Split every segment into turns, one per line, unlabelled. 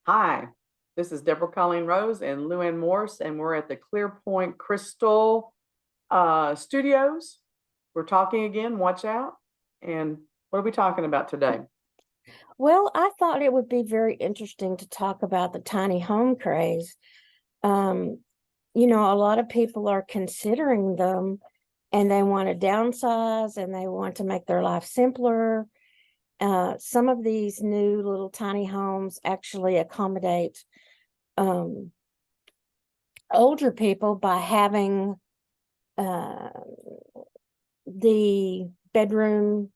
Hi, this is Deborah Colleen Rose and Luann Morse, and we're at the Clearpoint Crystal Studios. We're talking again, watch out. And what are we talking about today?
Well, I thought it would be very interesting to talk about the tiny home craze. Um, a lot of people are considering them and they want to downsize and they want to make their life simpler. Some of these new little tiny homes actually accommodate um, older people by having uh, the bedroom,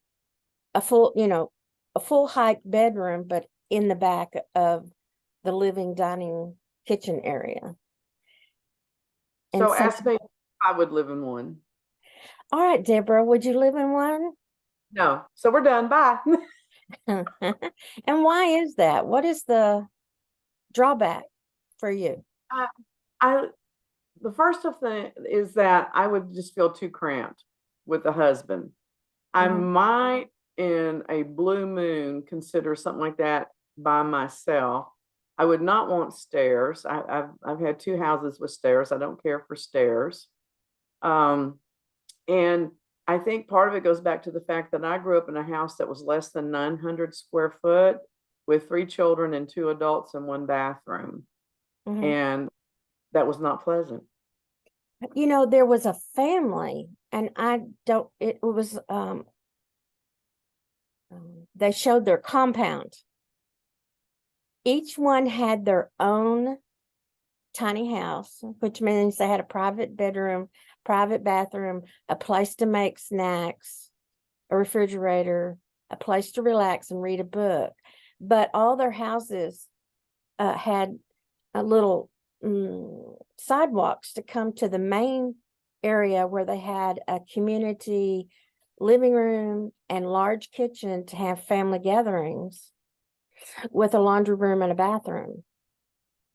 a full height bedroom, but in the back of the living, dining, kitchen area. And
So
some,
ask me if I would live in one.
all right, Deborah, would you live in one?
No. So we're done. Bye.
And why is that? What is the drawback for you?
I, I the first of thing is that I would just feel too cramped with a husband. I
Mhm.
might in a blue moon consider something like that by myself. I would not want stairs. I've had two houses with stairs. I don't care for stairs. Um, and I think part of it goes back to the fact that I grew up in a house that was less than 900 square foot with three children and two adults and one bathroom.
Mhm.
And that was not pleasant.
There was a family, and it was, they showed their compound. Each one had their own tiny house, which means they had a private bedroom, private bathroom, a place to make snacks, a refrigerator, a place to relax and read a book. But all their houses had a little sidewalks to come to the main area where they had a community living room and large kitchen to have family gatherings with a laundry room and a bathroom.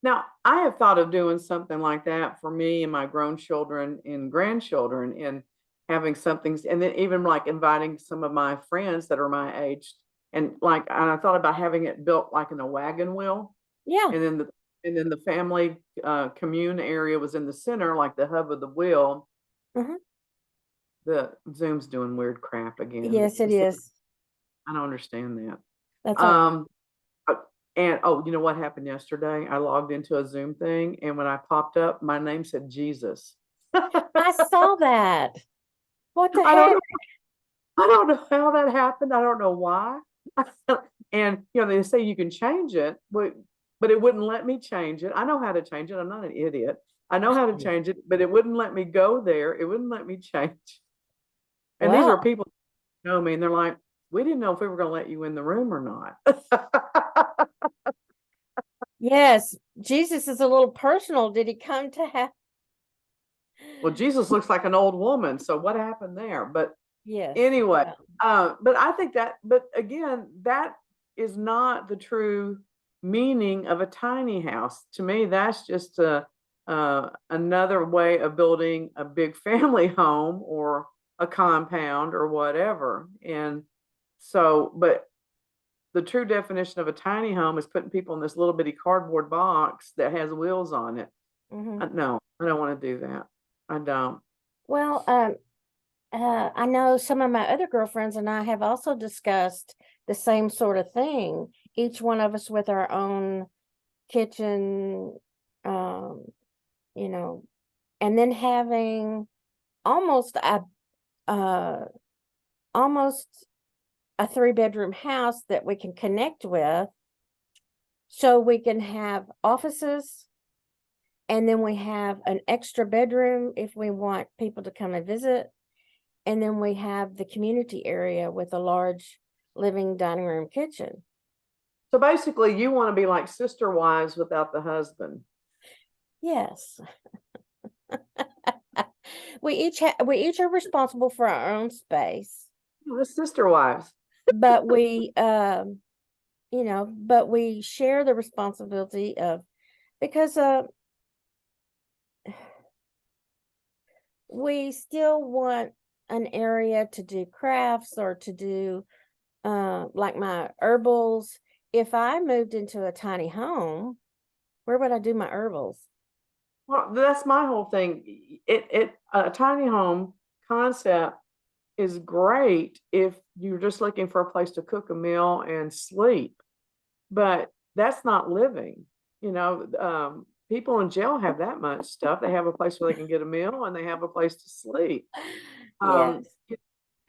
Now, I have thought of doing something like that for me and my grown children and grandchildren and having something, and then even like inviting some of my friends that are my age. And I thought about having it built like in a wagon wheel.
Yeah.
And then the family commune area was in the center, like the hub of the wheel.
Mhm.
The Zoom's doing weird crap again.
Yes, it is.
I don't understand that.
That's all right.
Uh, And oh, you know what happened yesterday? I logged into a Zoom thing, and when I popped up, my name said Jesus.
I saw that. What the
I don't
heck?
know. I don't know how that happened. I don't know why. And they say you can change it, but it wouldn't let me change it. I know how to change it. I'm not an idiot. I know how to change it, but it wouldn't let me go there. It wouldn't let me change. And these
Well,
are people who know me, and they're like, "We didn't know if we were going to let you in the room or not."
yes, Jesus is a little personal. Did he come to have?
Well, Jesus looks like an old woman, so what happened there? But
Yes.
anyway,
Well,
but I think that, but again, that is not the true meaning of a tiny house. To me, that's just another way of building a big family home or a compound or whatever. And so, but the true definition of a tiny home is putting people in this little bitty cardboard box that has wheels on it.
mhm.
No, I don't want to do that. I don't.
Well, I know some of my other girlfriends and I have also discussed the same sort of thing. Each one of us with our own kitchen, um, you know, and then having almost a uh almost a 3-bedroom house that we can connect with, so we can have offices, and then we have an extra bedroom if we want people to come and visit. And then we have the community area with a large living dining room kitchen.
So basically, you want to be like sister wives without the husband.
Yes. We each are responsible for our own space,
The sister wives.
but we share the responsibility of, because we still want an area to do crafts or to do like my herbals if I moved into a tiny home, where would I do my herbals?
Well, that's my whole thing. A tiny home concept is great if you're just looking for a place to cook a meal and sleep, but that's not living. People in jail have that much stuff. They have a place where they can get a meal and they have a place to sleep. Um,
Yes.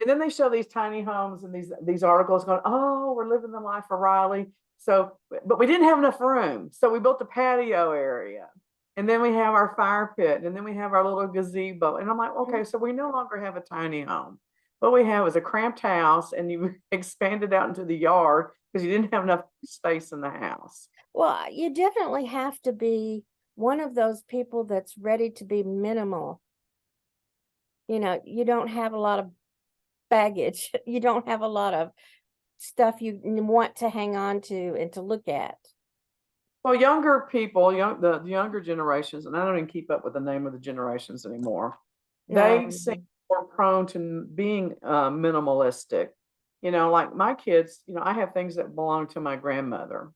and then they show these tiny homes and these articles going, oh, we're living the life of Riley. So, but we didn't have enough room, so we built a patio area, and then we have our fire pit, and then we have our little gazebo. And I'm like,
Mhm.
okay, so we no longer have a tiny home. What we have is a cramped house, and you expanded out into the yard because you didn't have enough space in the house.
Well, you definitely have to be one of those people that's ready to be minimal. You don't have a lot of baggage. You don't have a lot of stuff you want to hang on to and to look at.
Well, younger people, the younger generations, and I don't even keep up with the name of the generations anymore. They
No.
seem more prone to being minimalistic. Like my kids, I have things that belong to my grandmother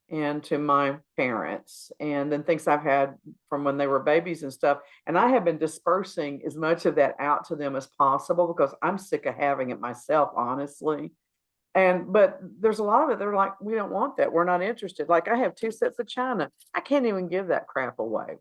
and to my parents, and then things I've had from when they were babies and stuff. And I have been dispersing as much of that out to them as possible because I'm sick of having it myself, honestly. But there's a lot of it. They're like, we don't want that. We're not interested. Like I have 2 sets of china. I can't even give that crap away.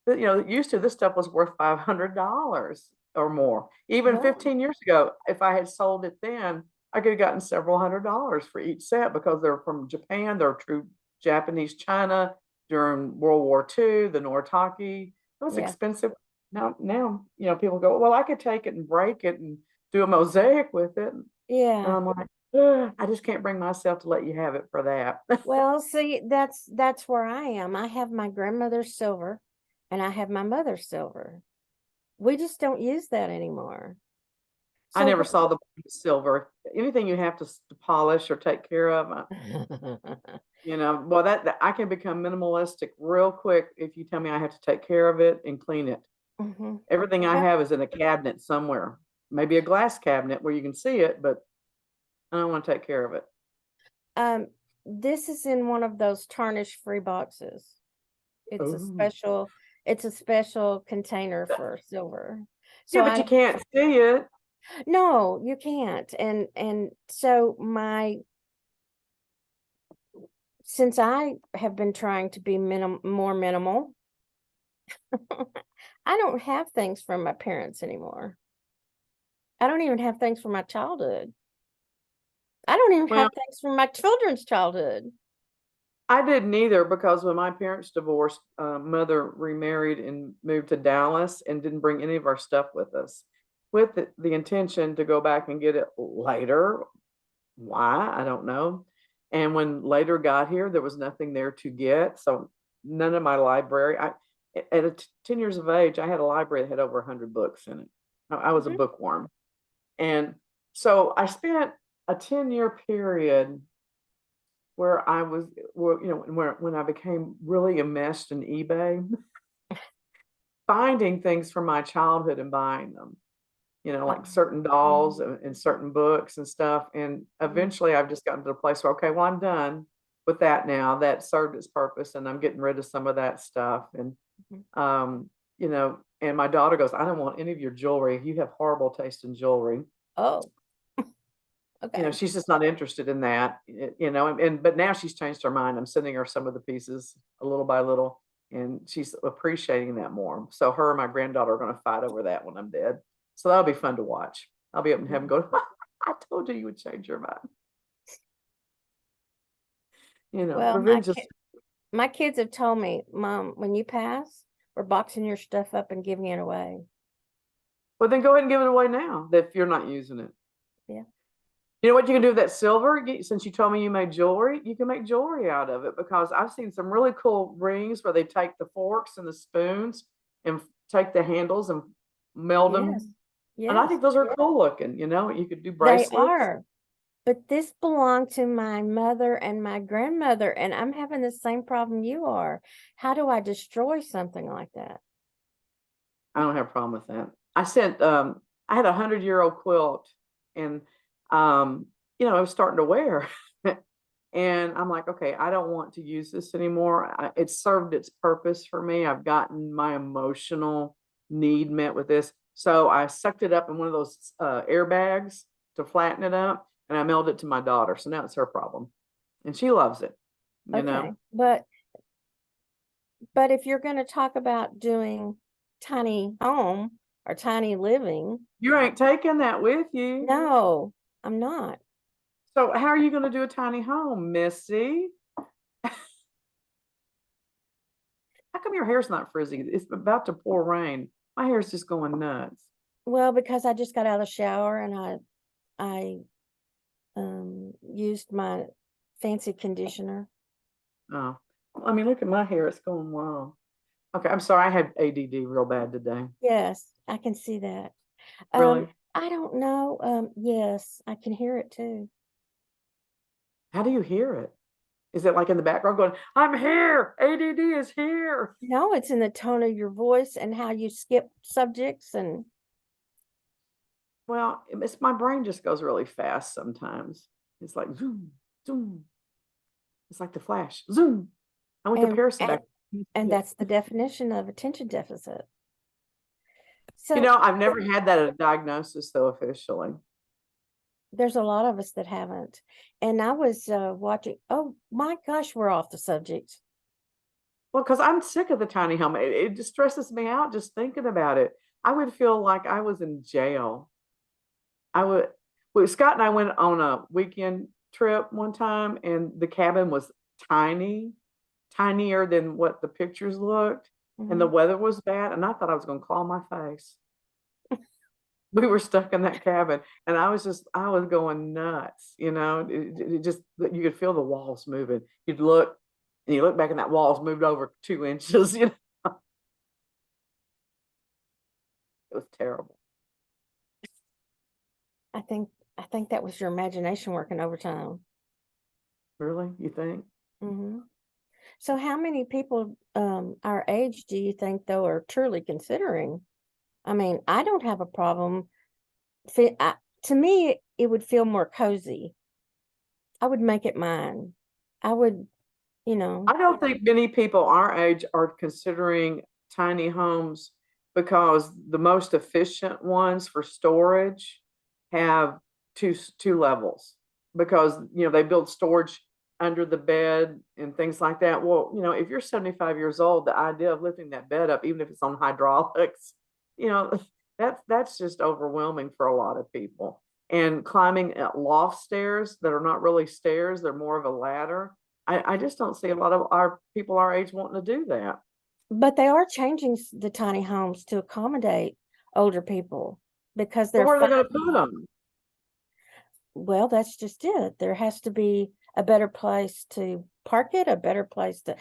But, used to this stuff was worth $500 or more. Even
Yeah.
15 years ago, if I had sold it then, I could have gotten several $100s for each set because they're from Japan. They're true Japanese china during World War II, the Noritake. It was
Yeah.
expensive. Now, people go, well, I could take it and break it and do a mosaic with it. And
Yeah.
I'm like, "Ugh, I just can't bring myself to let you have it for that."
Well, see, that's where I am. I have my grandmother's silver and I have my mother's silver. We just don't use that anymore.
I
So
never saw the silver. Anything you have to polish or take care of, well, that I can become minimalistic real quick if you tell me I have to take care of it and clean it.
Mhm.
Everything I
Well,
have is in a cabinet somewhere, maybe a glass cabinet where you can see it, but I don't want to take care of it.
um, this is in one of those tarnish-free boxes. It's a
Ooh.
special it's a special container for silver.
Yeah,
So
but
I
you can't see it.
No, you can't. And so my since I have been trying to be more minimal, I don't have things from my parents anymore. I don't even have things from my childhood. I don't even
Well,
have things from my children's childhood.
I didn't either because when my parents divorced, mother remarried and moved to Dallas and didn't bring any of our stuff with us, with the intention to go back and get it later. Why? I don't know. And when later got here, there was nothing there to get. So none of my library, at 10 years of age, I had a library that had over 100 books in it. I was a
Mhm.
bookworm. And so I spent a 10-year period where I was, when I became really enmeshed in eBay, finding things from my childhood and buying them, like
Oh,
certain dolls
mhm,
and certain books and stuff. And
mhm,
eventually I've just gotten to the place where, okay, well, I'm done with that now. That served its purpose and I'm getting rid of some of that stuff. And,
mhm.
and my daughter goes, I don't want any of your jewelry. You have horrible taste in jewelry.
Oh, okay.
She's just not interested in that, but now she's changed her mind. I'm sending her some of the pieces a little by little, and she's appreciating that more. So her and my granddaughter are going to fight over that when I'm dead. So that'll be fun to watch. I'll be up in heaven
Mhm.
going, I told you would change your mind.
Well,
Revenge is,
my kids have told me, Mom, when you pass, we're boxing your stuff up and giving it away.
well, then go ahead and give it away now if you're not using it.
Yeah.
You know what you can do with that silver? Since you told me you made jewelry, you can make jewelry out of it because I've seen some really cool rings where they take the forks and the spoons and take the handles and meld
Yes.
them. And I
Yes.
think those are cool looking. You could do
They
bracelets.
are. But this belonged to my mother and my grandmother, and I'm having the same problem you are. How do I destroy something like that?
I don't have a problem with that. I had a 100-year-old quilt and, it was starting to wear. And I'm like, okay, I don't want to use this anymore. It served its purpose for me. I've gotten my emotional need met with this. So I sucked it up in one of those airbags to flatten it up, and I mailed it to my daughter. So now it's her problem, and she loves it. You
Okay,
know,
but if you're going to talk about doing tiny home or tiny living,
you ain't taking that with you.
no, I'm not.
So how are you going to do a tiny home, Missy? How come your hair's not frizzy? It's about to pour rain. My hair's just going nuts.
Well, because I just got out of the shower and I used my fancy conditioner.
Oh, I mean, look at my hair. It's going wild. Okay, I'm sorry. I had ADD real bad today.
Yes, I can see that.
Really?
I don't know. Yes, I can hear it too.
How do you hear it? Is it like in the background going, I'm here. ADD is here.
No, it's in the tone of your voice and how you skip subjects and
Well, it's my brain just goes really fast sometimes. It's like zoom, zoom. It's like the flash. Zoom. I went to
and
Paris and
and,
back.
and that's the definition of attention deficit.
You
So
know, I've never had that a diagnosis though officially.
there's a lot of us that haven't. And I was watching, oh my gosh, we're off the subject.
Well, because I'm sick of the tiny home. It just stresses me out just thinking about it. I would feel like I was in jail. I would, well, Scott and I went on a weekend trip one time, and the cabin was tiny, tinier than what the pictures looked, and the
Mhm.
weather was bad, and I thought I was going to claw my face. We were stuck in that cabin, and I was going nuts. You know, it just you could feel the walls moving. You'd look, and you look back, and that wall's moved over 2 inches. You know, it was terrible.
I think that was your imagination working overtime.
Really, you think?
Hmm. So how many people our age do you think though are truly considering? I mean, I don't have a problem. To me, it would feel more cozy. I would make it mine. I would, you know,
I don't think many people our age are considering tiny homes because the most efficient ones for storage have two levels because they build storage under the bed and things like that. Well, if you're 75 years old, the idea of lifting that bed up, even if it's on hydraulics, you know, that's just overwhelming for a lot of people. And climbing loft stairs that are not really stairs, they're more of a ladder. I just don't see a lot of our people our age wanting to do that.
but they are changing the tiny homes to accommodate older people because
But
they're
where are they going to
finding,
put them?
well, that's just it. There has to be a better place to park it, a better place to,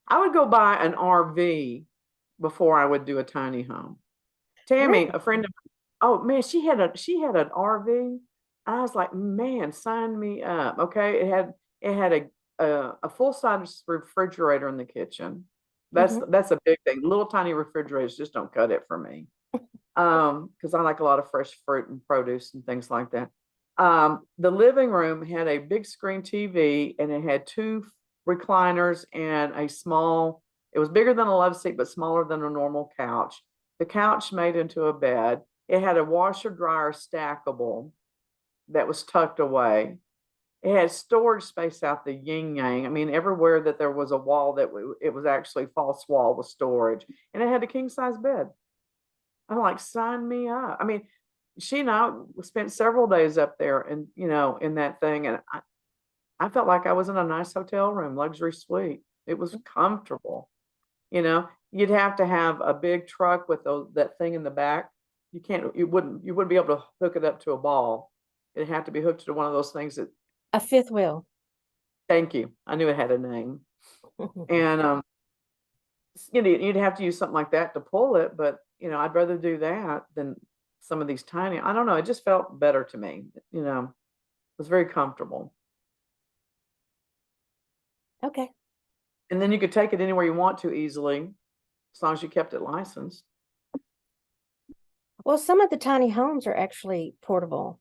I would go buy an RV before I would do a tiny home. Tammy,
really.
a friend of oh man, she had an RV. I was like, man, sign me up. Okay. It had a full size refrigerator in the kitchen. That's
Hmm.
that's a big thing. Little tiny refrigerators just don't cut it for me. Because I like a lot of fresh fruit and produce and things like that. The living room had a big screen TV, and it had two recliners and it was bigger than a love seat, but smaller than a normal couch. The couch made into a bed. It had a washer dryer stackable that was tucked away. It had storage space out the yin yang. I mean, everywhere that there was a wall it was actually false wall with storage, and it had a king size bed. I'm like, sign me up. I mean, she and I spent several days up there and, in that thing. And I felt like I was in a nice hotel room, luxury suite. It was comfortable. You'd have to have a big truck with that thing in the back. You wouldn't be able to hook it up to a ball. It'd have to be hooked to one of those things that,
A fifth wheel.
thank you. I knew it had a name. And, you'd have to use something like that to pull it, but I'd rather do that than some of these tiny. I don't know. It just felt better to me. It was very comfortable,
Okay.
and then you could take it anywhere you want to easily, as long as you kept it licensed.
Well, some of the tiny homes are actually portable.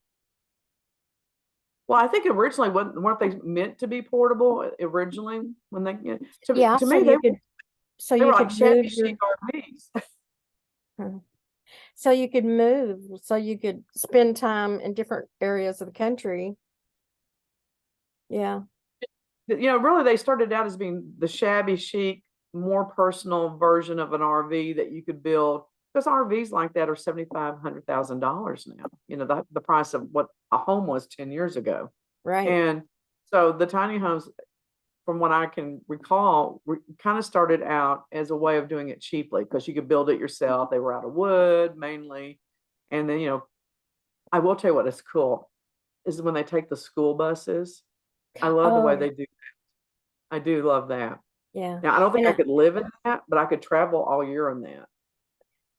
Well, I think originally weren't they meant to be portable originally when they,
Yeah,
to me,
so
they
you
were like
could
shabby
move
chic RVs.
Mhm. So you could move, so you could spend time in different areas of the country. Yeah.
Really they started out as being the shabby chic, more personal version of an RV that you could build because RVs like that are $7,500,000 now. The price of what a home was 10 years ago.
Right.
And so the tiny homes, from what I can recall, kind of started out as a way of doing it cheaply because you could build it yourself. They were out of wood mainly. And then, I will tell you what is cool is when they take the school buses. I love the way
Oh,
they do. I do love that.
yeah.
Now, I don't think
And
I could live in that, but I could travel all year in that.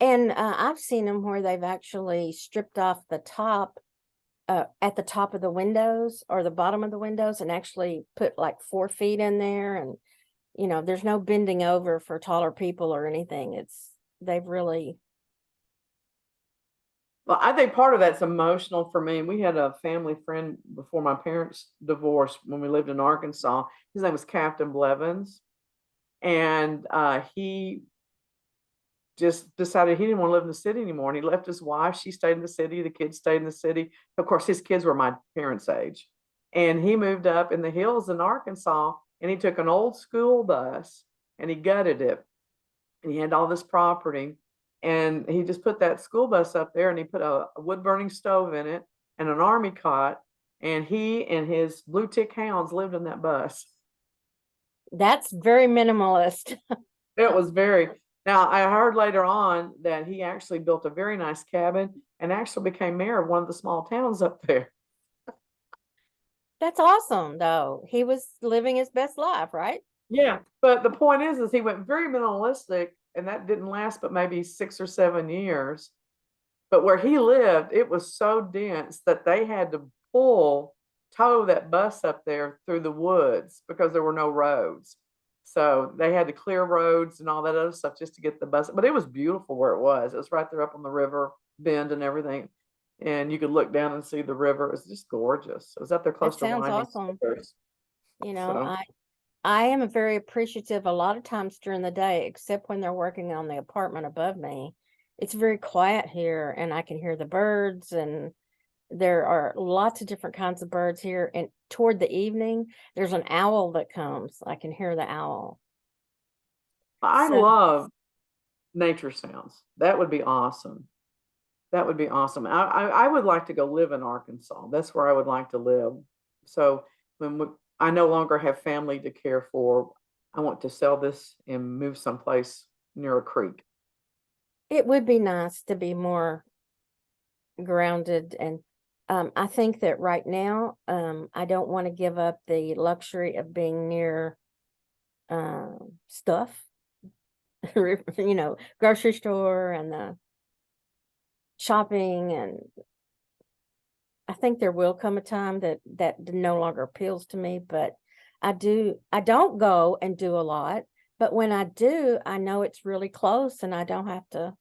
I've seen them where they've actually stripped off the top, at the top of the windows or the bottom of the windows and actually put like 4 feet in there. And, there's no bending over for taller people or anything. They've really,
Well, I think part of that's emotional for me. We had a family friend before my parents divorced when we lived in Arkansas. His name was Captain Blevins, and he just decided he didn't want to live in the city anymore. And he left his wife. She stayed in the city. The kids stayed in the city. Of course, his kids were my parents' age. And he moved up in the hills in Arkansas and he took an old school bus and he gutted it. And he had all this property. And he just put that school bus up there and he put a wood burning stove in it and an army cot. And he and his blue tick hounds lived in that bus.
that's very minimalist.
It was very. Now, I heard later on that he actually built a very nice cabin and actually became mayor of one of the small towns up there.
That's awesome, though. He was living his best life, right?
Yeah, but the point is he went very minimalistic, and that didn't last but maybe 6 or 7 years. But where he lived, it was so dense that they had to tow that bus up there through the woods because there were no roads. So they had to clear roads and all that other stuff just to get the bus. But it was beautiful where it was. It was right there up on the river bend and everything. And you could look down and see the river. It was just gorgeous. It was up there
That
close to
sounds
Winding
awesome.
Stairs.
You know,
So
I am very appreciative a lot of times during the day, except when they're working on the apartment above me. It's very quiet here and I can hear the birds, and there are lots of different kinds of birds here. And toward the evening, there's an owl that comes. I can hear the owl.
I
So
love nature sounds. That would be awesome. That would be awesome. I would like to go live in Arkansas. That's where I would like to live. So I no longer have family to care for, I want to sell this and move someplace near a creek.
it would be nice to be more grounded. And I think that right now, I don't want to give up the luxury of being near stuff, grocery store and the shopping. And I think there will come a time that no longer appeals to me, but I don't go and do a lot, but when I do, I know it's really close and I don't have to.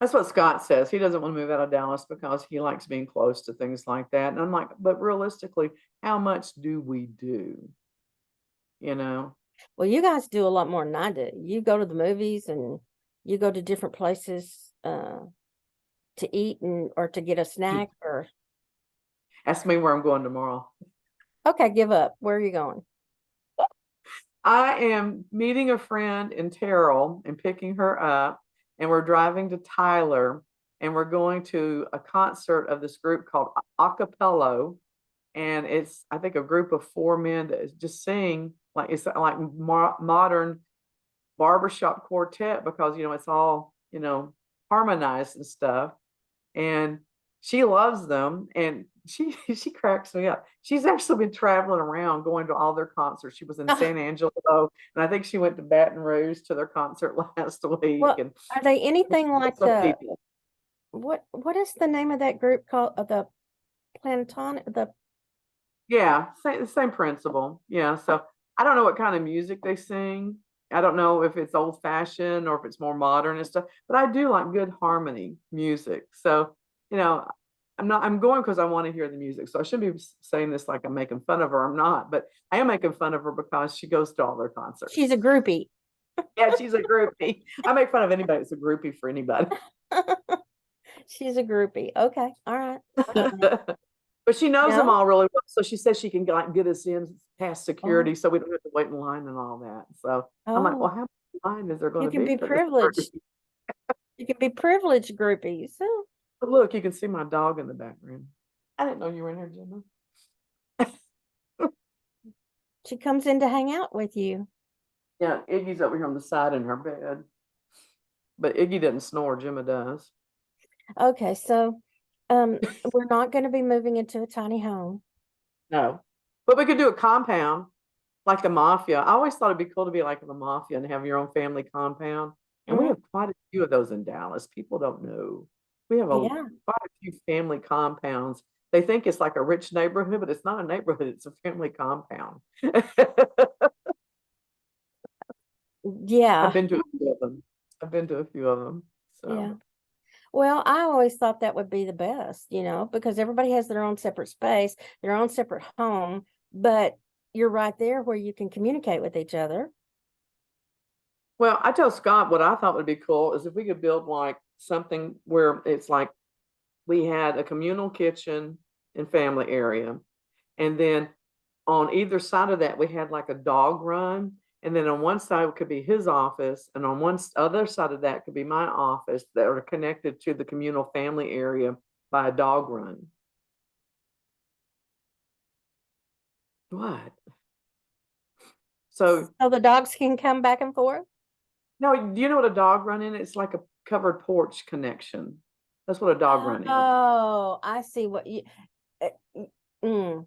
That's what Scott says. He doesn't want to move out of Dallas because he likes being close to things like that. And I'm like, but realistically, how much do we do? You know?
Well, you guys do a lot more than I do. You go to the movies and you go to different places to eat and or to get a snack or
Ask me where I'm going tomorrow.
okay, give up. Where are you going?
I am meeting a friend in Terrell and picking her up, and we're driving to Tyler, and we're going to a concert of this group called Acapello, and it's I think a group of four men that just sing like it's like modern barbershop quartet because it's all harmonized and stuff, and she loves them and she cracks me up. She's actually been traveling around going to all their concerts. She was in San Angelo and I think she went to Baton Rouge to their concert last week
Well,
and
are they anything like
some
the
people.
what is the name of that group called? The Planetonic, the
Yeah, same principle. Yeah, so I don't know what kind of music they sing. I don't know if it's old fashioned or if it's more modern and stuff, but I do like good harmony music. So, you know, I'm going because I want to hear the music. So I shouldn't be saying this like I'm making fun of her. I'm not, but I am making fun of her because she goes to all their concerts.
She's a groupie.
Yeah, she's a groupie. I make fun of anybody that's a groupie for anybody.
She's a groupie. Okay. All right.
But she knows them
No?
all really well. So she says she can like get us in past
Oh,
security so we don't have to wait in line and all that. So I'm like, well,
oh,
how much line is there going
you
to
can
be
be
for this
privileged.
party?
You can be privileged groupies. So
But look, you can see my dog in the background. I didn't know you were in here, Gemma.
she comes in to hang out with you.
Yeah, Iggy's over here on the side in her bed. But Iggy doesn't snore, Gemma does.
Okay, so we're not going to be moving into a tiny home.
No. But we could do a compound like the mafia. I always thought it'd be cool to be like the mafia and have your own family compound. And we
Mm,
have quite a few of those in Dallas. People don't know. We have
yeah.
quite a few family compounds. They think it's like a rich neighborhood, but it's not a neighborhood, it's a family compound.
Yeah.
I've been to a few of them. I've been to a few of them.
Yeah.
So
Well, I always thought that would be the best, because everybody has their own separate space, their own separate home, but you're right there where you can communicate with each other.
well, I tell Scott what I thought would be cool is if we could build like something where it's like we had a communal kitchen and family area. And then on either side of that, we had like a dog run. And then on one side could be his office, and on one other side of that could be my office that are connected to the communal family area by a dog run. What? So,
So the dogs can come back and forth.
no, do you know what a dog run is? It's like a covered porch connection. That's what a dog run is.
Oh, I see what you. uh, mm.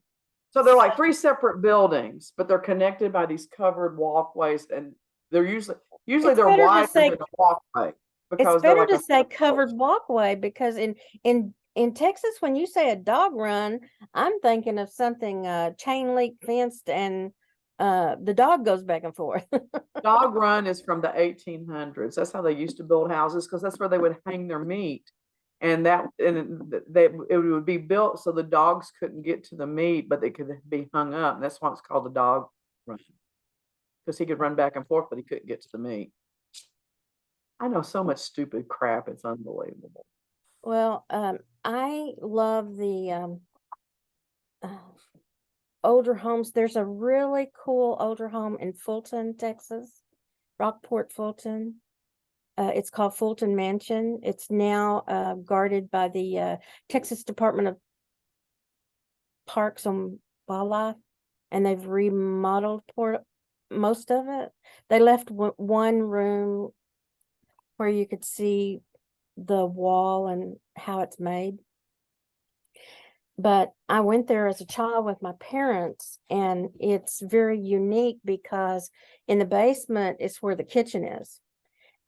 So they're like three separate buildings, but they're connected by these covered walkways, and they're usually
It's
they're
better to
wider
say
than a walkway
it's
because they're
better
like
to
a
say
front
covered
porch.
walkway because in Texas, when you say a dog run, I'm thinking of something chain link fenced and the dog goes back and forth.
Dog run is from the 1800s. That's how they used to build houses because that's where they would hang their meat. And it would be built so the dogs couldn't get to the meat, but they could be hung up. And that's why it's called a dog run because he could run back and forth, but he couldn't get to the meat. I know so much stupid crap. It's unbelievable.
Well, I love the uh, older homes. There's a really cool older home in Fulton, Texas, Rockport, Fulton. It's called Fulton Mansion. It's now guarded by the Texas Department of Parks and Wildlife, and they've remodeled most of it. They left one room where you could see the wall and how it's made. But I went there as a child with my parents, and it's very unique because in the basement is where the kitchen is,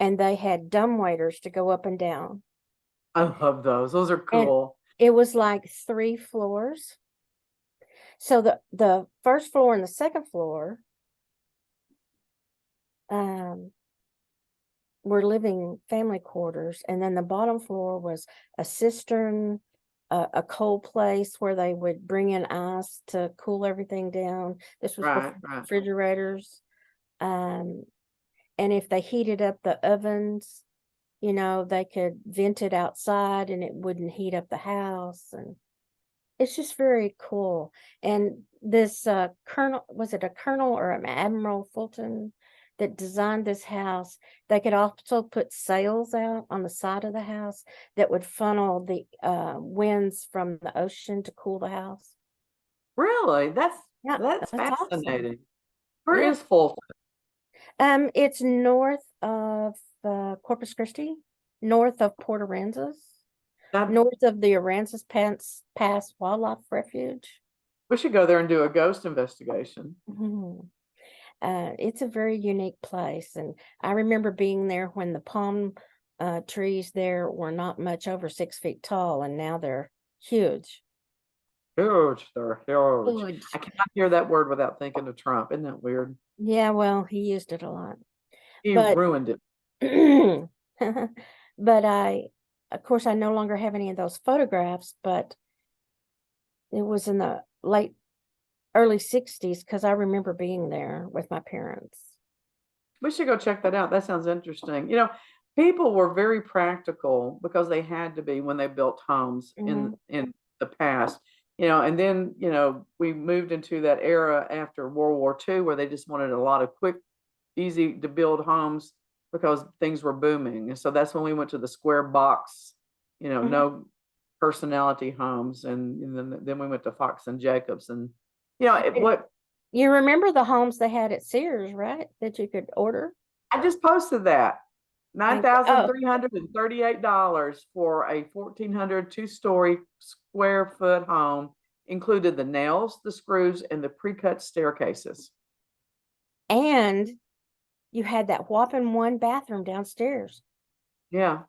and they had dumbwaiters to go up and down.
I love those. Those are
And
cool.
it was like 3 floors. So the first floor and the second floor were living family quarters, and then the bottom floor was a cistern, a cold place where they would bring in ice to cool everything down. This was before
Right.
refrigerators. And if they heated up the ovens, they could vent it outside and it wouldn't heat up the house. And it's just very cool. And this colonel, was it a colonel or an Admiral Fulton that designed this house? They could also put sails out on the side of the house that would funnel the winds from the ocean to cool the house.
Really? That's
Yeah,
that's
that's awesome.
fascinating. Where
Yeah.
is Fulton?
It's north of Corpus Christi, north of Port Aransas,
That
north of the Aransas Pass Wildlife Refuge.
we should go there and do a ghost investigation.
Mhm. It's a very unique place, and I remember being there when the palm trees there were not much over 6 feet tall, and now they're huge.
Huge. They're huge.
Huge.
I cannot hear that word without thinking of Trump. Isn't that weird?
Yeah, well, he used it a lot,
He
but
ruined it.
but of course, I no longer have any of those photographs, but it was in the early 60s because I remember being there with my parents.
We should go check that out. That sounds interesting. You know, people were very practical because they had to be when they built homes
Mhm.
in the past. You know, and then, you know, we moved into that era after World War II where they just wanted a lot of quick, easy to build homes because things were booming. And so that's when we went to the square box, you know,
Mhm.
no personality homes, and then we went to Fox and Jacobs, and you know
And
what
you remember the homes they had at Sears, right? That you could order?
I just posted that. Nine
And
thousand
oh,
three hundred and $38 for a 1,400 2-story square foot home, included the nails, the screws, and the pre-cut staircases.
and you had that whopping one bathroom downstairs.
Yeah.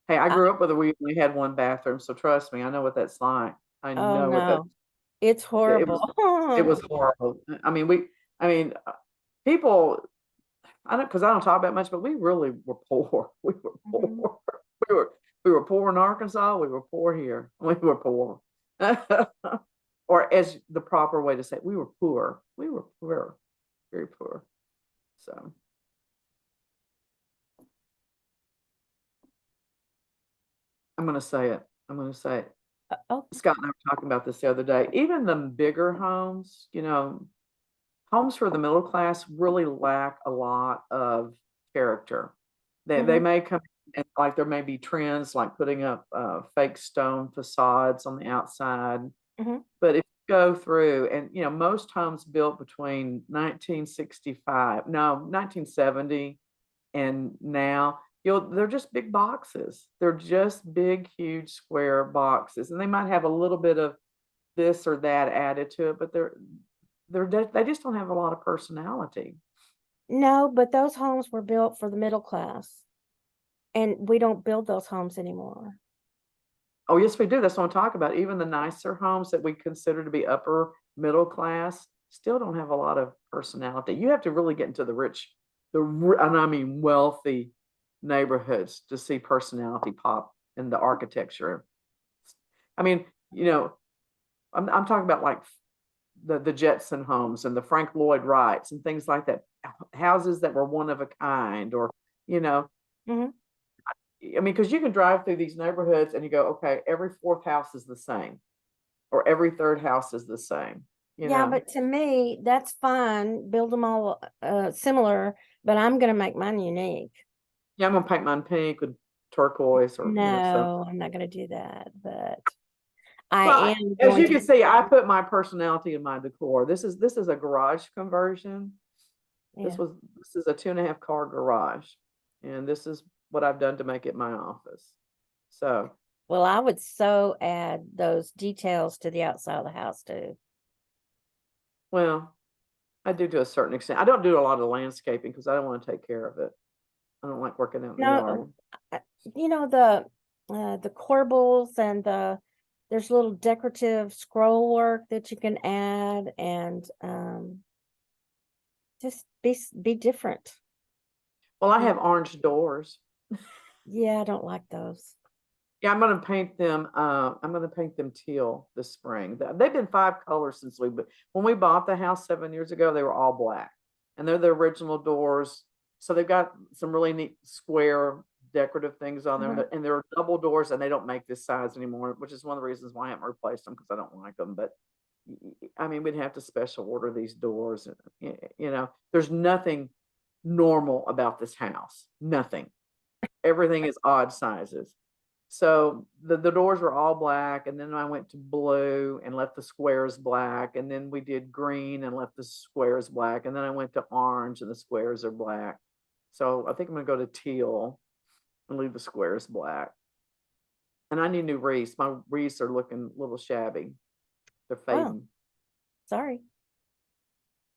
Hey, I
I,
grew up with we only had one bathroom, so trust me, I know what that's like. I
oh
know what that.
no, it's
Yeah, it
horrible.
was. It was horrible. I mean, people. I don't because I don't talk about much, but we really were poor. We were
Mhm.
poor. We were we were poor in Arkansas. We were poor here. We were poor. Or as the proper way to say it, we were poor. We were poor, very poor. So I'm gonna say it. I'm gonna say it.
Oh,
Scott and I were talking about this the other day. Even the bigger homes, you know, homes for the middle class really lack a lot of character. They
mhm,
may come and like there may be trends like putting up fake stone facades on the outside.
mhm.
But if you go through and you know, most homes built between 1965, no, 1970 and now, they're just big boxes. They're just big, huge square boxes. And they might have a little bit of this or that added to it, but they just don't have a lot of personality.
No, but those homes were built for the middle class, and we don't build those homes anymore.
Oh, yes, we do. That's what I'm talking about. Even the nicer homes that we consider to be upper middle class still don't have a lot of personality. You have to really get into the rich, and I mean wealthy neighborhoods to see personality pop in the architecture. I mean, you know, I'm talking about like the Jetson homes and the Frank Lloyd Wrights and things like that. Houses that were one of a kind, or you know,
Mhm.
I mean, because you can drive through these neighborhoods and you go, okay, every fourth house is the same, or every third house is the same, you
Yeah,
know.
but to me, that's fine. Build them all similar, but I'm gonna make mine unique.
Yeah, I'm gonna paint mine pink with turquoise or, you know, something.
No, I'm not gonna do that, but I
Well,
am
as
going
you
to.
can see, I put my personality in my decor. This is a garage conversion.
Yeah.
This is a 2.5 car garage, and this is what I've done to make it my office. So,
Well, I would so add those details to the outside of the house too.
well, I do to a certain extent. I don't do a lot of landscaping because I don't want to take care of it. I don't like working out in the
No,
yard.
you know the corbels and there's little decorative scroll work that you can add and just be different.
Well, I
Be-
have orange doors.
Yeah, I don't like those.
Yeah, I'm gonna paint them teal this spring. They've been 5 colors since when we bought the house 7 years ago, they were all black. And they're the original doors. So they've got some really neat square decorative things on there.
Mhm.
And they're double doors and they don't make this size anymore, which is one of the reasons why I haven't replaced them because I don't like them. But I mean, we'd have to special order these doors. You know, there's nothing normal about this house. Nothing. Everything is odd sizes. So the doors were all black, and then I went to blue and left the squares black, and then we did green and left the squares black, and then I went to orange and the squares are black. So I think I'm gonna go to teal and leave the squares black. And I need new wreaths. My wreaths are looking a little shabby. They're
Oh,
fading.
sorry.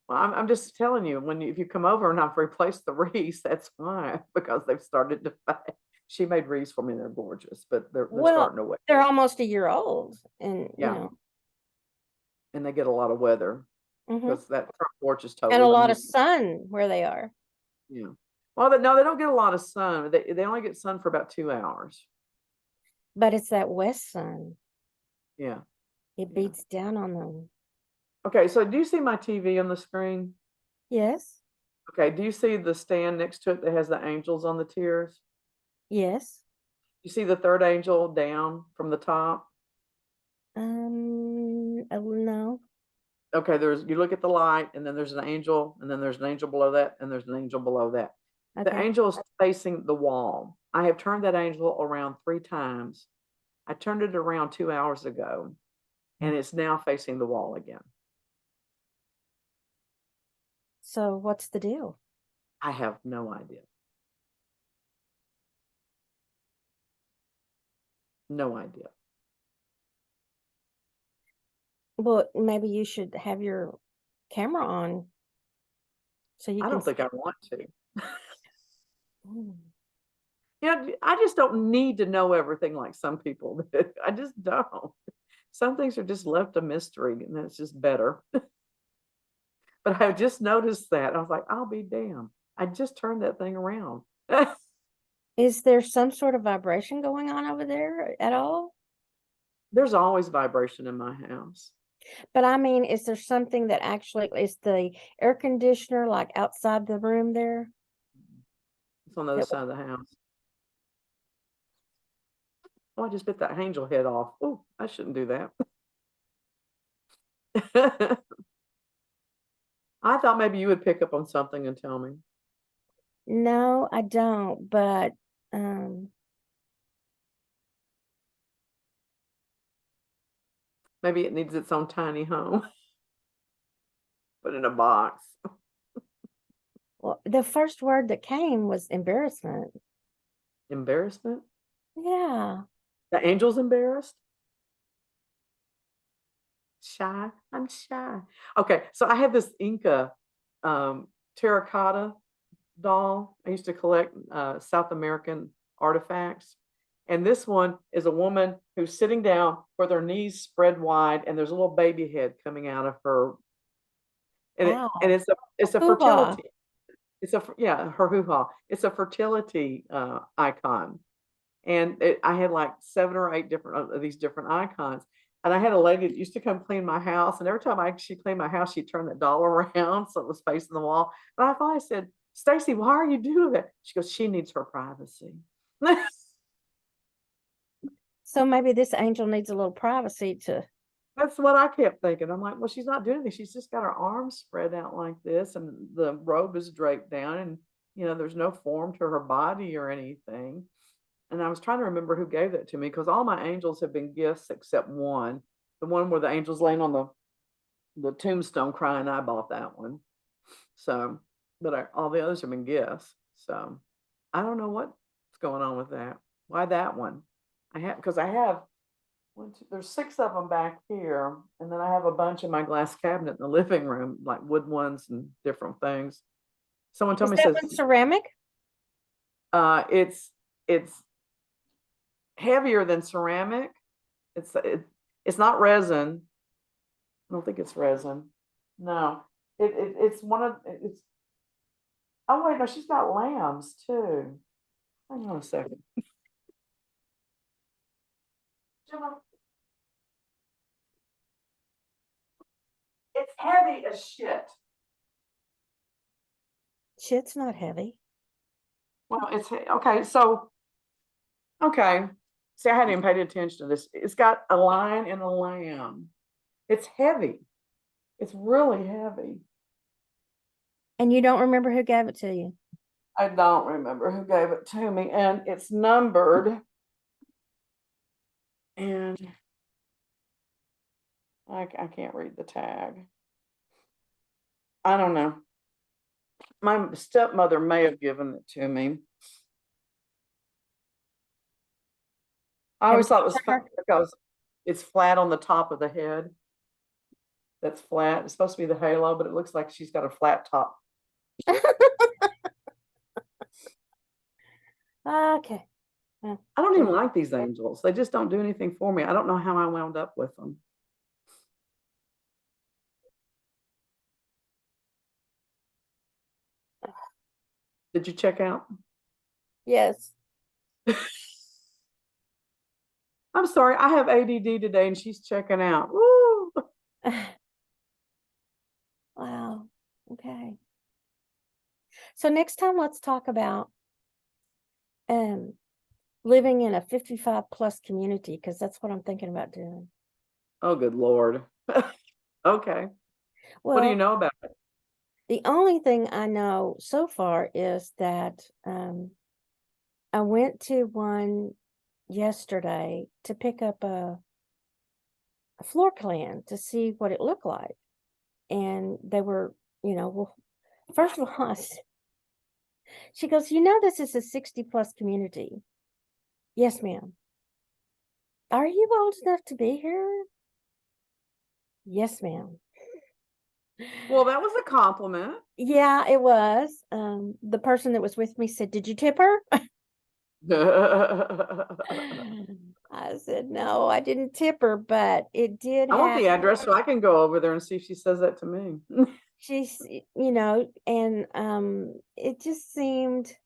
Well, I'm just telling you, if you come over and I've replaced the wreaths, that's why, because they've started to fade. She made wreaths for me, and they're gorgeous, but they're
Well,
starting to wet.
they're almost a year old, and
Yeah, and they get a lot of weather
mhm,
because that front porch is
and a
totally
lot of
new.
sun where they are.
Yeah. Well, no, they don't get a lot of sun. They only get sun for about 2 hours.
But it's that west sun.
Yeah.
It
Yeah.
beats down on them.
Okay, so do you see my TV on the screen?
Yes.
Okay, do you see the stand next to it that has the angels on the tiers?
Yes.
You see the third angel down from the top?
Oh, no.
Okay, you look at the light, and then there's an angel, and then there's an angel below that, and there's an angel below that. The
Okay.
angel is facing the wall. I have turned that angel around 3 times. I turned it around 2 hours ago, and it's now facing the wall again.
So what's the deal?
I have no idea. No idea.
Well, maybe you should have your camera on so you
I
can
don't think
see.
I want to.
Mm.
I just don't need to know everything like some people do. I just don't. Some things are just left a mystery, and that's just better. But I just noticed that. I was like, I'll be damned. I just turned that thing around.
Is there some sort of vibration going on over there at all?
There's always vibration in my house.
But I mean, is there something that actually is the air conditioner like outside the room there?
It's on the other
That
side of the house. Oh, I just bit that angel head off. Oh, I shouldn't do that. I thought maybe you would pick up on something and tell me.
No, I don't, but um
Maybe it needs its own tiny home, put in a box.
well, the first word that came was embarrassment.
Embarrassment?
Yeah.
The angel's embarrassed? Shy? I'm shy. Okay, so I have this Inca terracotta doll. I used to collect South American artifacts. And this one is a woman who's sitting down with her knees spread wide, and there's a little baby head coming out of her. And
Wow.
it's a
Hoo-ha.
fertility. Yeah, her hoo ha. It's a fertility icon. And I had like 7 or 8 different of these different icons. And I had a lady that used to come clean my house, and every time she cleaned my house, she'd turn that doll around so it was facing the wall. And I finally said, "Stacy, why are you doing that?" She goes, "She needs her privacy."
So maybe this angel needs a little privacy to.
That's what I kept thinking. I'm like, well, she's not doing anything. She's just got her arms spread out like this, and the robe is draped down, and there's no form to her body or anything. And I was trying to remember who gave that to me, because all my angels have been gifts except one. The one where the angel's laying on the tombstone crying, I bought that one. So, but all the others have been gifts. So I don't know what's going on with that. Why that one? Because I have there's 6 of them back here, and then I have a bunch in my glass cabinet in the living room, like wood ones and different things. Someone told
Is
me,
that
says,
one ceramic?
it's heavier than ceramic. It's not resin. I don't think it's resin. No, it's one of it's. Oh wait, no, she's got lambs too. Hang on a second. Gemma, it's heavy as shit.
Shit's not heavy.
Well, it's okay. So okay. See, I hadn't even paid attention to this. It's got a lion and a lamb. It's heavy. It's really heavy.
And you don't remember who gave it to you?
I don't remember who gave it to me, and it's numbered. And I can't read the tag. I don't know. My stepmother may have given it to me. I
Have
always
you
thought it was
talked to
funny
her?
because it's flat on the top of the head. That's flat. It's supposed to be the halo, but it looks like she's got a flat top.
Okay.
I don't even like these angels. They just don't do anything for me. I don't know how I wound up with them. Did you check out?
Yes.
I'm sorry, I have ADD today and she's checking out. Woo!
Wow. Okay. So next time let's talk about um living in a 55 plus community, because that's what I'm thinking about doing.
Oh, good Lord. Okay. What do you
Well,
know about it?
the only thing I know so far is that I went to one yesterday to pick up a floor plan to see what it looked like. And they were, well, first of all, she goes, this is a 60 plus community. Yes, ma'am. Are you old enough to be here? Yes, ma'am.
Well, that was a compliment.
Yeah, it was. The person that was with me said, "Did you tip her?" I said, "No, I didn't tip her, but it did
I want
have
the address so I can go over there and see if she says that to me.
she's, and it just seemed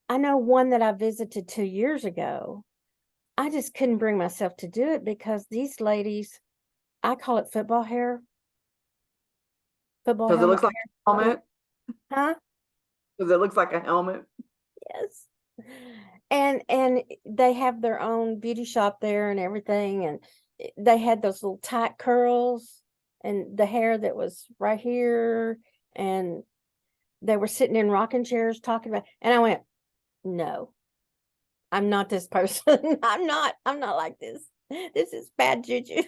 I know one that I visited 2 years ago. I just couldn't bring myself to do it because these ladies, I call it football
Because it
helmet
looks like a helmet.
hair, huh?
Because it looks like a helmet.
Yes. And they have their own beauty shop there and everything, and they had those little tight curls and the hair that was right here, and they were sitting in rocking chairs talking about, and I went, no, I'm not this person. I'm not like this. This is bad juju.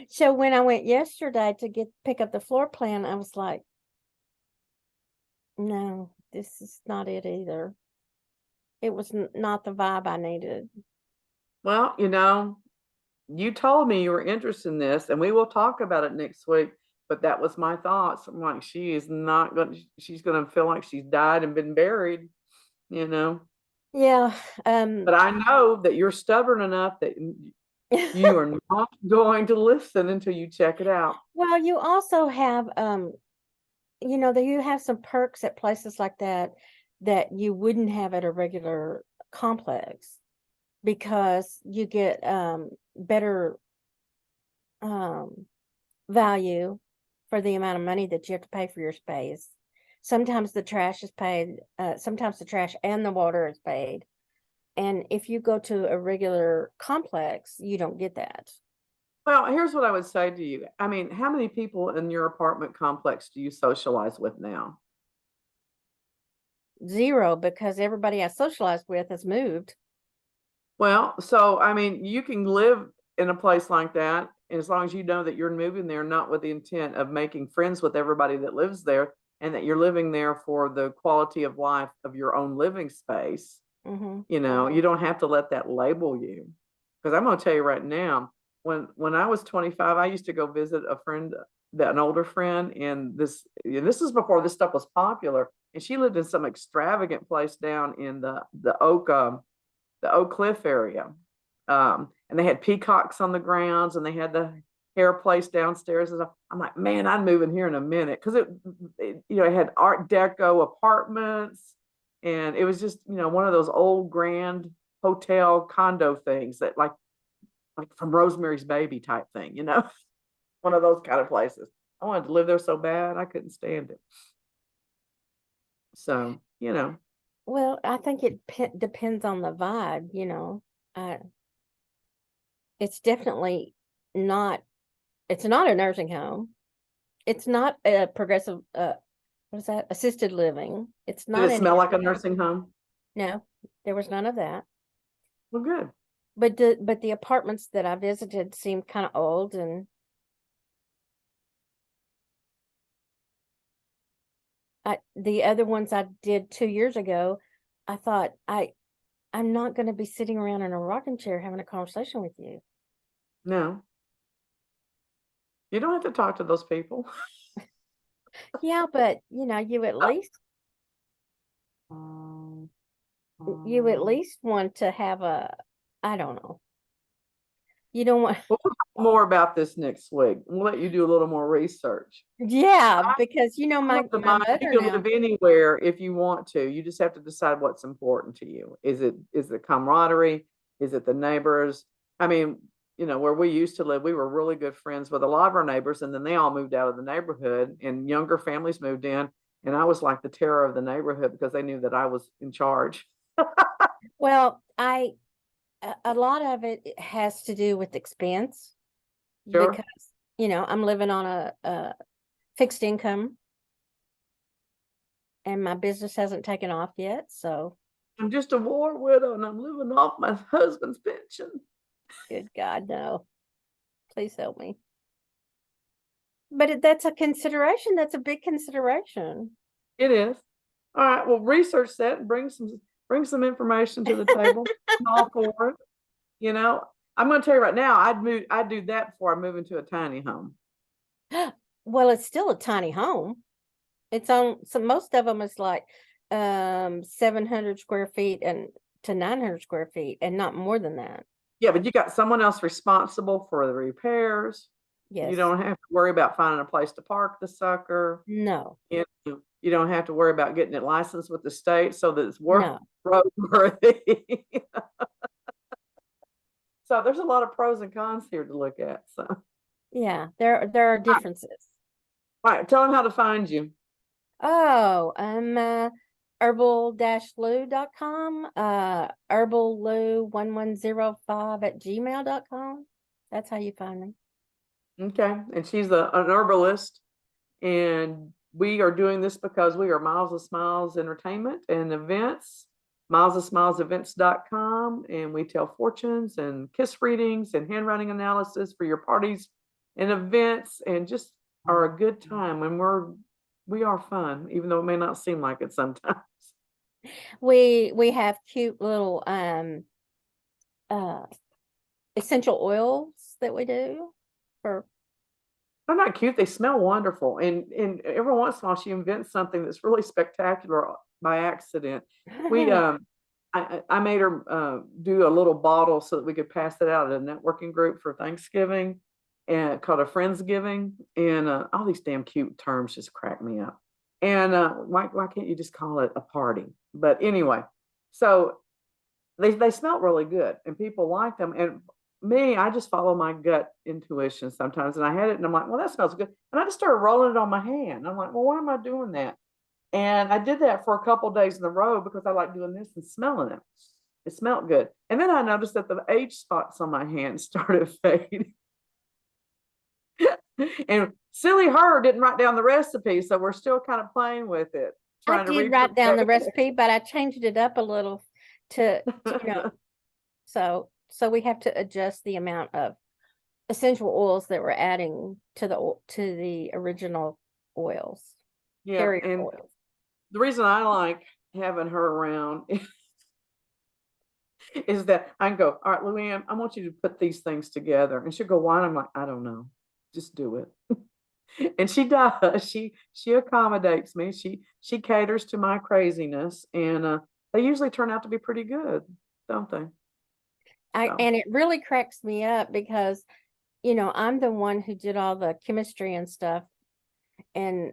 So when I went yesterday to pick up the floor plan, I was like, no, this is not it either. It was not the vibe I needed.
Well, you told me you were interested in this, and we will talk about it next week. But that was my thoughts. I'm like, she is not going. She's going to feel like she's died and been buried. You know.
Yeah.
But I know that you're stubborn enough that you are not going to listen until you check it out.
Well, you also have that you have some perks at places like that that you wouldn't have at a regular complex, because you get better value for the amount of money that you have to pay for your space. Sometimes the trash is paid, sometimes the trash and the water is paid. And if you go to a regular complex, you don't get that.
Well, here's what I would say to you. I mean, how many people in your apartment complex do you socialize with now?
Zero, because everybody I socialized with has moved.
Well, so I mean, you can live in a place like that as long as you know that you're moving there not with the intent of making friends with everybody that lives there, and that you're living there for the quality of life of your own living space.
Mm-hmm.
You don't have to let that label you. Because I'm going to tell you right now, when I was 25, I used to go visit a friend, an older friend, and this is before this stuff was popular, and she lived in some extravagant place down in the Oak Cliff area. And they had peacocks on the grounds, and they had the hair place downstairs. And I'm like, man, I'd move in here in a minute, because it had Art Deco apartments, and it was just one of those old grand hotel condo things that like from Rosemary's Baby type thing, one of those kind of places. I wanted to live there so bad I couldn't stand it. So.
Well, I think it depends on the vibe. Uh, it's definitely not, it's not a nursing home. It's not a progressive, what is that? Assisted living. It's
Did
not
it
any,
smell like a nursing home?
no, there was none of that.
Well, good.
But the apartments that I visited seemed kind of old, and the other ones I did 2 years ago, I thought I'm not going to be sitting around in a rocking chair having a conversation with you.
No, you don't have to talk to those people.
Yeah, but you at least
Um,
you at
um,
least want to have I don't know. You don't want.
more about this next week. We'll let you do a little more research.
Yeah, because you know,
I'm of the
my
mind you
mother
can
now,
live anywhere if you want to. You just have to decide what's important to you. Is it camaraderie? Is it the neighbors? I mean, where we used to live, we were really good friends with a lot of our neighbors, and then they all moved out of the neighborhood, and younger families moved in, and I was like the terror of the neighborhood because they knew that I was in charge.
well, a lot of it has to do with expense
Sure.
because, I'm living on a fixed income and my business hasn't taken off yet. So
I'm just a war widow and I'm living off my husband's pension.
good God, no, please help me. But that's a consideration. That's a big consideration.
It is. All right. Well, research that and bring some information to the table. I'm all for it. I'm going to tell you right now, I'd do that before I move into a tiny home.
Well, it's still a tiny home. It's on, so most of them is like 700 square feet and to 900 square feet and not more than that.
Yeah, but you got someone else responsible for the repairs. You
Yes.
don't have to worry about finding a place to park the sucker.
No.
You don't have to worry about getting it licensed with the state so that it's
No.
roadworthy. So there's a lot of pros and cons here to look at. So, all
Yeah, there are differences.
right, tell them how to find you.
Oh, herbal-lou.com, herballou1105 @gmail.com. That's how you find me.
Okay, and she's an herbalist, and we are doing this because we are Miles of Smiles Entertainment and Events, milesofsmilesevents.com, and we tell fortunes and kiss readings and handwriting analysis for your parties and events, and just are a good time. And we are fun, even though it may not seem like it sometimes.
We have cute little essential oils that we do for
They're not cute. They smell wonderful. And every once in a while she invents something that's really spectacular by accident. We I made her do a little bottle so that we could pass it out at a networking group for Thanksgiving and called a Friendsgiving. And all these damn cute terms just crack me up. And why can't you just call it a party? But anyway, so they smelled really good and people liked them. And me, I just follow my gut intuition sometimes. And I had it and I'm like, well, that smells good. And I just started rolling it on my hand. I'm like, well, why am I doing that? And I did that for a couple of days in a row because I like doing this and smelling it. It smelled good. And then I noticed that the age spots on my hand started fading. And silly her didn't write down the recipe. So we're still kind of playing with it.
I did write down the recipe, but I changed it up a little to so we have to adjust the amount of essential oils that we're adding to the original oils.
Yeah,
carrier
and
oils.
the reason I like having her around is that I can go, all right, Luann, I want you to put these things together. And she'll go, why? And I'm like, I don't know. Just do it. And she does. She accommodates me. She caters to my craziness. And they usually turn out to be pretty good, don't they? So.
And it really cracks me up because, I'm the one who did all the chemistry and stuff. And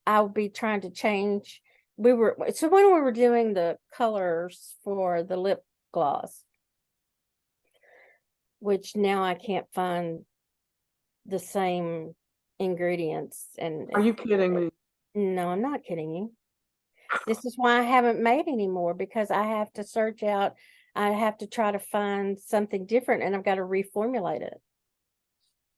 I'll be trying to change. When we were doing the colors for the lip gloss, which now I can't find the same ingredients. And
Are you kidding me?
no, I'm not kidding you. This is why I haven't made any more, because I have to search out. I have to try to find something different, and I've got to reformulate it.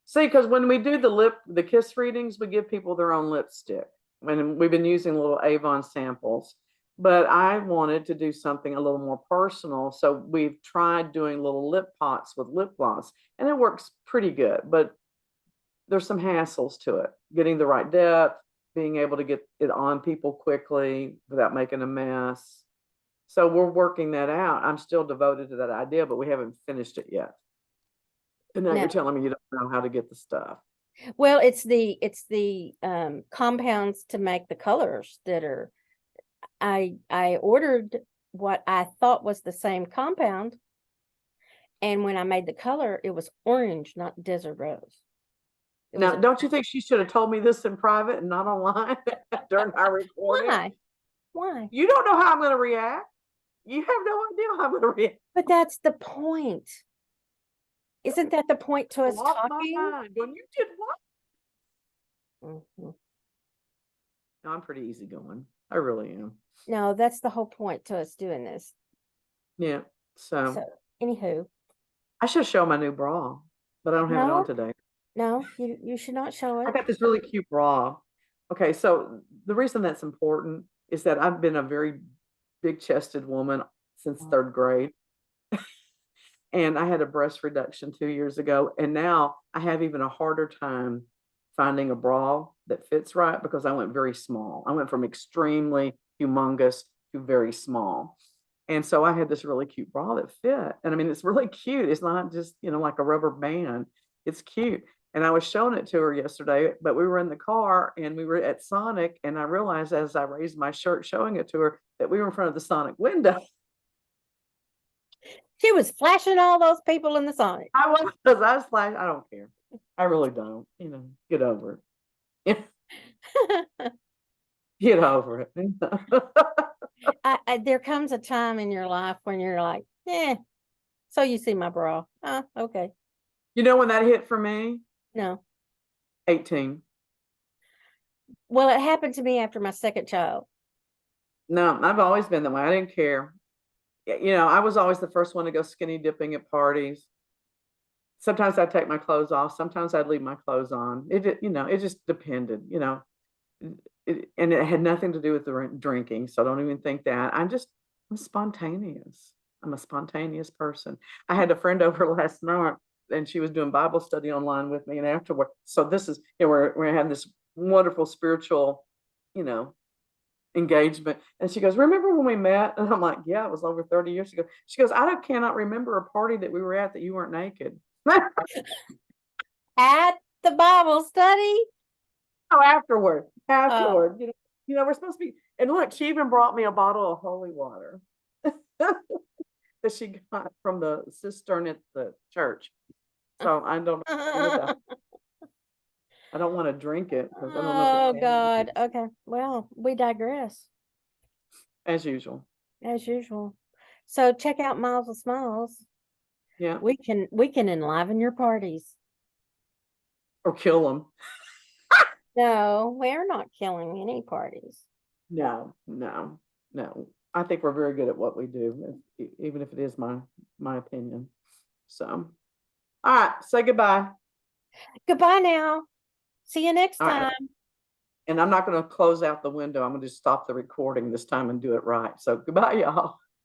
See, because when we do the kiss readings, we give people their own lipstick. And we've been using little Avon samples, but I wanted to do something a little more personal. So we've tried doing little lip pots with lip gloss, and it works pretty good, but there's some hassles to it. Getting the right depth, being able to get it on people quickly without making a mess. So we're working that out. I'm still devoted to that idea, but we haven't finished it yet. And now you're telling me you don't know how to get the stuff.
Well, it's the compounds to make the colors that are. I ordered what I thought was the same compound, And when I made the color, it was orange, not desert rose. It was
Now,
a
don't you think she should have told me this in private and not online during our recording?
why? Why?
You don't know how I'm going to react. You have no idea how I'm going to react.
But that's the point. Isn't that the point to us
Lost my
talking?
mind. When you did what?
Mhm.
No, I'm pretty easygoing. I really am.
No, that's the whole point to us doing this.
Yeah. So
So, anywho,
I should show my new bra, but I don't have it on
no,
today.
no, you should not show
I
it.
got this really cute bra. Okay, so the reason that's important is that I've been a very big chested woman since
Oh.
3rd grade. And I had a breast reduction 2 years ago. And now I have even a harder time finding a bra that fits right because I went very small. I went from extremely humongous to very small. And so I had this really cute bra that fit. And I mean, it's really cute. It's not just, like a rubber band. It's cute. And I was showing it to her yesterday, but we were in the car and we were at Sonic. And I realized as I raised my shirt showing it to her that we were in front of the Sonic window.
She was flashing all those people in the Sonic.
I was, because I was like, I don't care. I really don't. Get over it. Get over it.
There comes a time in your life when you're like, so you see my bra. Okay.
You know when that hit for me?
No.
18.
Well, it happened to me after my second child.
No, I've always been that way. I didn't care. I was always the first one to go skinny dipping at parties. Sometimes I'd take my clothes off. Sometimes I'd leave my clothes on. It just depended, and it had nothing to do with the drinking. So don't even think that. I'm spontaneous. I'm a spontaneous person. I had a friend over last night and she was doing Bible study online with me. And afterward, so this is, we're having this wonderful spiritual, engagement. And she goes, remember when we met? And I'm like, yeah, it was over 30 years ago. She goes, cannot remember a party that we were at that you weren't naked.
At the Bible study?
Oh, afterward, we're supposed to be, and look, she even brought me a bottle of holy water that she got from the cistern at the church. So I don't know. I don't want to drink it because I don't know.
Oh God. Okay. Well, we digress.
As usual.
As usual. So check out Miles of Smiles.
Yeah.
We can enliven your parties.
Or kill them.
No, we're not killing any parties.
No. I think we're very good at what we do, even if it is my opinion. So, all right, say goodbye.
Goodbye now. See you next
All right.
time.
And I'm not going to close out the window. I'm going to just stop the recording this time and do it right. So goodbye, y'all.